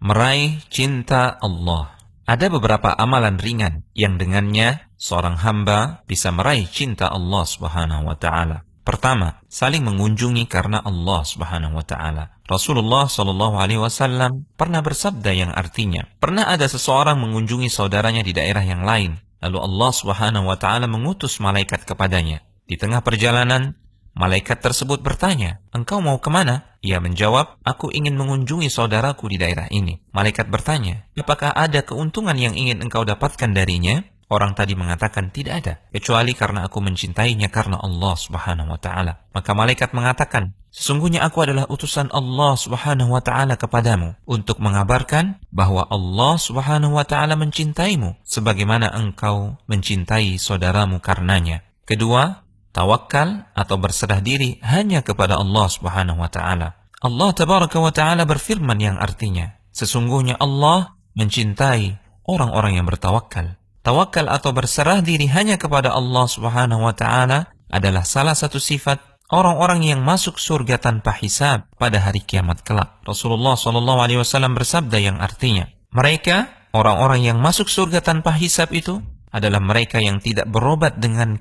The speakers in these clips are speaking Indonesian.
meraih cinta Allah. Ada beberapa amalan ringan yang dengannya seorang hamba bisa meraih cinta Allah Subhanahu wa taala. Pertama, saling mengunjungi karena Allah Subhanahu wa taala. Rasulullah Shallallahu alaihi wasallam pernah bersabda yang artinya, pernah ada seseorang mengunjungi saudaranya di daerah yang lain, lalu Allah Subhanahu wa taala mengutus malaikat kepadanya. Di tengah perjalanan, malaikat tersebut bertanya, "Engkau mau kemana?" Ia menjawab, "Aku ingin mengunjungi saudaraku di daerah ini." Malaikat bertanya, "Apakah ada keuntungan yang ingin engkau dapatkan darinya?" Orang tadi mengatakan, "Tidak ada, kecuali karena aku mencintainya karena Allah Subhanahu wa taala." Maka malaikat mengatakan, "Sesungguhnya aku adalah utusan Allah Subhanahu wa taala kepadamu untuk mengabarkan bahwa Allah Subhanahu wa taala mencintaimu sebagaimana engkau mencintai saudaramu karenanya." Kedua, tawakal atau berserah diri hanya kepada Allah Subhanahu wa taala. Allah Tabaraka wa taala berfirman yang artinya, sesungguhnya Allah mencintai orang-orang yang bertawakal. Tawakal atau berserah diri hanya kepada Allah Subhanahu wa taala adalah salah satu sifat orang-orang yang masuk surga tanpa hisab pada hari kiamat kelak. Rasulullah Shallallahu alaihi wasallam bersabda yang artinya, mereka orang-orang yang masuk surga tanpa hisab itu adalah mereka yang tidak berobat dengan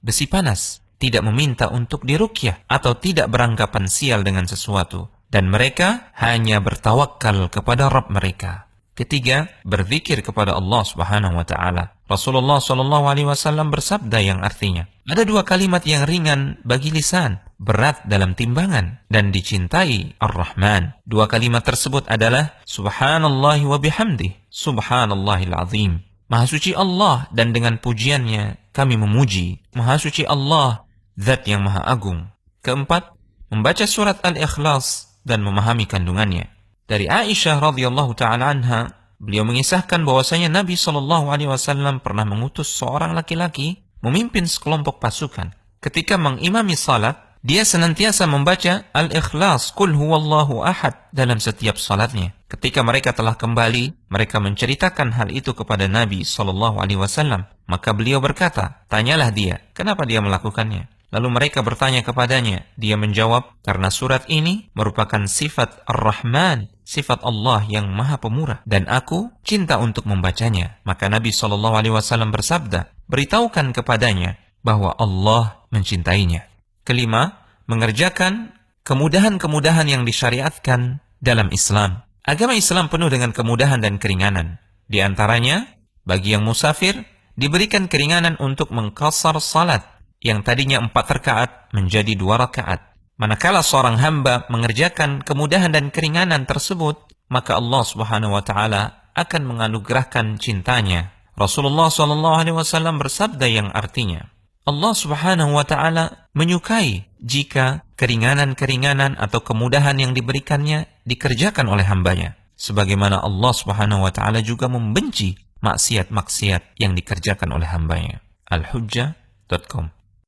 besi panas, tidak meminta untuk diruqyah atau tidak beranggapan sial dengan sesuatu, dan mereka hanya bertawakal kepada Rabb mereka. Ketiga, berzikir kepada Allah Subhanahu wa taala. Rasulullah Shallallahu alaihi wasallam bersabda yang artinya, ada dua kalimat yang ringan bagi lisan, berat dalam timbangan, dan dicintai Ar-Rahman. Dua kalimat tersebut adalah Subhanallahi wa bihamdih, Subhanallahil azim. Maha suci Allah dan dengan pujiannya kami memuji. Maha suci Allah, zat yang maha agung. Keempat, membaca surat Al-Ikhlas dan memahami kandungannya. Dari Aisyah radhiyallahu taala anha, beliau mengisahkan bahwasanya Nabi Shallallahu alaihi wasallam pernah mengutus seorang laki-laki memimpin sekelompok pasukan. Ketika mengimami salat, dia senantiasa membaca Al-Ikhlas, Qul huwallahu ahad dalam setiap salatnya. Ketika mereka telah kembali, mereka menceritakan hal itu kepada Nabi Shallallahu alaihi wasallam. Maka beliau berkata, tanyalah dia, kenapa dia melakukannya? Lalu mereka bertanya kepadanya. Dia menjawab, karena surat ini merupakan sifat Ar-Rahman, sifat Allah yang maha pemurah, dan aku cinta untuk membacanya. Maka Nabi SAW bersabda, beritahukan kepadanya bahwa Allah mencintainya. Kelima, mengerjakan kemudahan-kemudahan yang disyariatkan dalam Islam. Agama Islam penuh dengan kemudahan dan keringanan. Di antaranya, bagi yang musafir, diberikan keringanan untuk mengqasar salat yang tadinya 4 rakaat menjadi 2 rakaat. Manakala seorang hamba mengerjakan kemudahan dan keringanan tersebut, maka Allah Subhanahu wa taala akan menganugerahkan cintanya. Rasulullah SAW bersabda yang artinya, Allah Subhanahu wa taala menyukai jika keringanan-keringanan atau kemudahan yang diberikannya dikerjakan oleh hambanya, sebagaimana Allah Subhanahu wa taala juga membenci maksiat-maksiat yang dikerjakan oleh hambanya. Al-Hujjah.com